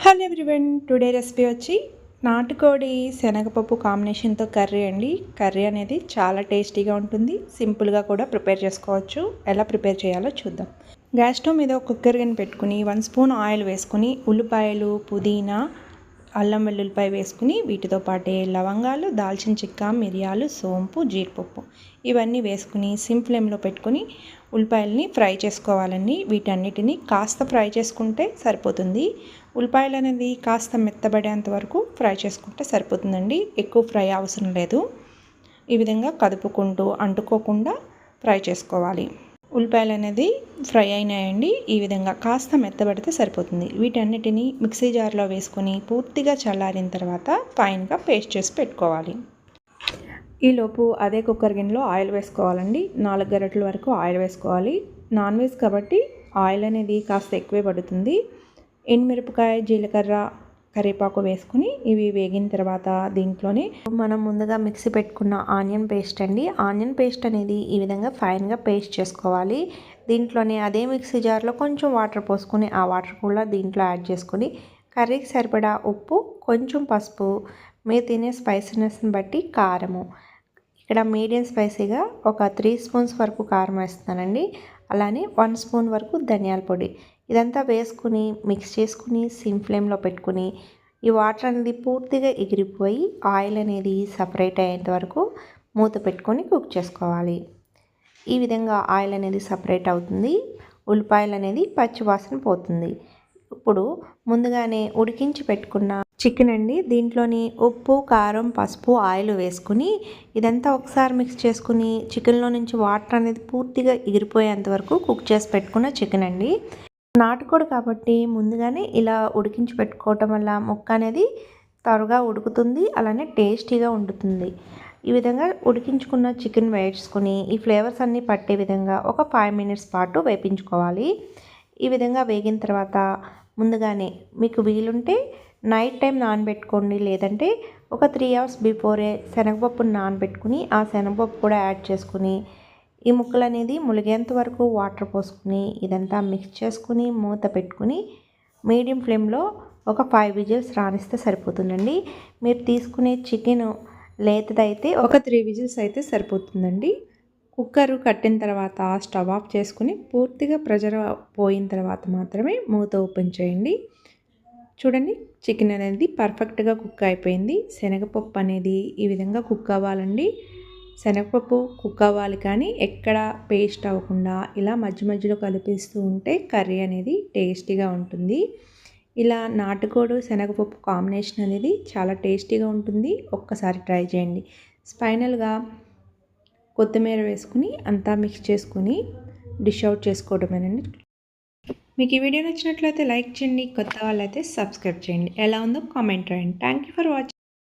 Hello everyone, today recipe వచ్చి నాటుకోడి శనగపప్పు కాంబినేషన్తో కర్రీ అండి. కర్రీ అనేది చాలా టేస్టీగా ఉంటుంది. సింపుల్గా కూడా ప్రిపేర్ చేసుకోవచ్చు. ఎలా ప్రిపేర్ చేయాలో చూద్దాం. గ్యాస్ స్టవ్ మీద కుక్కర్ గిన్నె పెట్టుకుని 1 స్పూన్ ఆయిల్ వేసుకుని ఉల్లిపాయలు, పుదీనా, అల్లం వెల్లుల్లిపాయ వేసుకుని వీటితో పాటే లవంగాలు, దాల్చిన చెక్క, మిరియాలు, సోంపు, జీడిపప్పు ఇవన్నీ వేసుకుని సిమ్ ఫ్లేమ్లో పెట్టుకుని ఉల్లిపాయలని ఫ్రై చేసుకోవాలండి. వీటన్నిటిని కాస్త ఫ్రై చేసుకుంటే సరిపోతుంది. ఉల్లిపాయలు అనేది కాస్త మెత్తబడేంత వరకు ఫ్రై చేసుకుంటే సరిపోతుందండి. ఎక్కువ ఫ్రై అవసరం లేదు. ఈ విధంగా కదుపుకుంటూ అంటుకోకుండా ఫ్రై చేసుకోవాలి. ఉల్లిపాయలు అనేది ఫ్రై అయినాయండి. ఈ విధంగా కాస్త మెత్తబడితే సరిపోతుంది. వీటన్నిటిని మిక్సీ జార్లో వేసుకొని పూర్తిగా చల్లారిన తర్వాత ఫైన్గా పేస్ట్ చేసి పెట్టుకోవాలి. ఈలోపు అదే కుక్కర్ గిన్నెలో ఆయిల్ వేసుకోవాలండి. 4 గరిటెల వరకు ఆయిల్ వేసుకోవాలి. నాన్ వెజ్ కాబట్టి ఆయిల్ అనేది కాస్త ఎక్కువే పడుతుంది. ఎండుమిరపకాయ, జీలకర్ర, కరివేపాకు వేసుకుని ఇవి వేగిన తర్వాత దీంట్లోనే మనం ముందుగా మిక్సీ పెట్టుకున్న ఆనియన్ పేస్ట్ అండి. ఆనియన్ పేస్ట్ అనేది ఈ విధంగా ఫైన్గా పేస్ట్ చేసుకోవాలి. దీంట్లోనే అదే మిక్సీ జార్లో కొంచెం వాటర్ పోసుకొని ఆ వాటర్ కూడా దీంట్లో యాడ్ చేసుకొని కర్రీకి సరిపడా ఉప్పు, కొంచెం పసుపు, మీరు తినే స్పైసీనెస్ని బట్టి కారము, ఇక్కడ మీడియం స్పైసీగా ఒక 3 స్పూన్స్ వరకు కారం వేస్తున్నానండి. అలానే 1 స్పూన్ వరకు ధనియాల పొడి, ఇదంతా వేసుకుని మిక్స్ చేసుకుని సిమ్ ఫ్లేమ్లో పెట్టుకుని ఈ వాటర్ అనేది పూర్తిగా ఎగిరిపోయి ఆయిల్ అనేది సపరేట్ అయ్యేంత వరకు మూత పెట్టుకొని కుక్ చేసుకోవాలి. ఈ విధంగా ఆయిల్ అనేది సపరేట్ అవుతుంది. ఉల్లిపాయలు అనేది పచ్చి వాసన పోతుంది. ఇప్పుడు ముందుగానే ఉడికించి పెట్టుకున్న చికెన్ అండి, దీంట్లోని ఉప్పు, కారం, పసుపు, ఆయిల్ వేసుకుని ఇదంతా ఒకసారి మిక్స్ చేసుకుని చికెన్లో నుంచి వాటర్ అనేది పూర్తిగా ఎగిరిపోయేంత వరకు కుక్ చేసి పెట్టుకున్న చికెన్ అండి. నాటుకోడి కాబట్టి ముందుగానే ఇలా ఉడికించి పెట్టుకోవటం వల్ల ముక్క అనేది త్వరగా ఉడుకుతుంది, అలానే టేస్టీగా ఉంటుంది. ఈ విధంగా ఉడికించుకున్న చికెన్ వేసుకుని ఈ ఫ్లేవర్స్ అన్నీ పట్టే విధంగా ఒక 5 మినిట్స్ పాటు వేపించుకోవాలి. ఈ విధంగా వేగిన తర్వాత ముందుగానే మీకు వీలుంటే నైట్ టైం నానబెట్టుకోండి, లేదంటే ఒక 3 అవర్స్ బిఫోరే శనగపప్పును నానబెట్టుకుని ఆ శనగపప్పు కూడా యాడ్ చేసుకుని ఈ ముక్కలు అనేది ములిగేంత వరకు వాటర్ పోసుకుని ఇదంతా మిక్స్ చేసుకుని మూత పెట్టుకుని మీడియం ఫ్లేమ్లో ఒక 5 విజిల్స్ రానిస్తే సరిపోతుందండి. మీరు తీసుకునే చికెన్ లేతదైతే ఒక 3 విజిల్స్ అయితే సరిపోతుందండి. కుక్కర్ కట్టిన తర్వాత స్టవ్ ఆఫ్ చేసుకుని పూర్తిగా ప్రెషర్ పోయిన తర్వాత మాత్రమే మూత ఓపెన్ చేయండి. చూడండి, చికెన్ అనేది పర్ఫెక్ట్గా కుక్ అయిపోయింది. శనగపప్పు అనేది ఈ విధంగా కుక్ అవ్వాలండి. శనగపప్పు కుక్ అవ్వాలి, కానీ ఎక్కడ పేస్ట్ అవ్వకుండా ఇలా మధ్య మధ్యలో కలిపిస్తూ ఉంటే కర్రీ అనేది టేస్టీగా ఉంటుంది. ఇలా నాటుకోడు శనగపప్పు కాంబినేషన్ అనేది చాలా టేస్టీగా ఉంటుంది. ఒక్కసారి ట్రై చేయండి. ఫైనల్గా కొత్తిమీర వేసుకుని అంతా మిక్స్ చేసుకుని డిష్ అవుట్ చేసుకోవడమేనండి. మీకు ఈ వీడియో నచ్చినట్లయితే లైక్ చేయండి, కొత్త వాళ్ళైతే సబ్స్క్రైబ్ చేయండి. ఎలా ఉందో కామెంట్ రాయండి. Thank you for watching.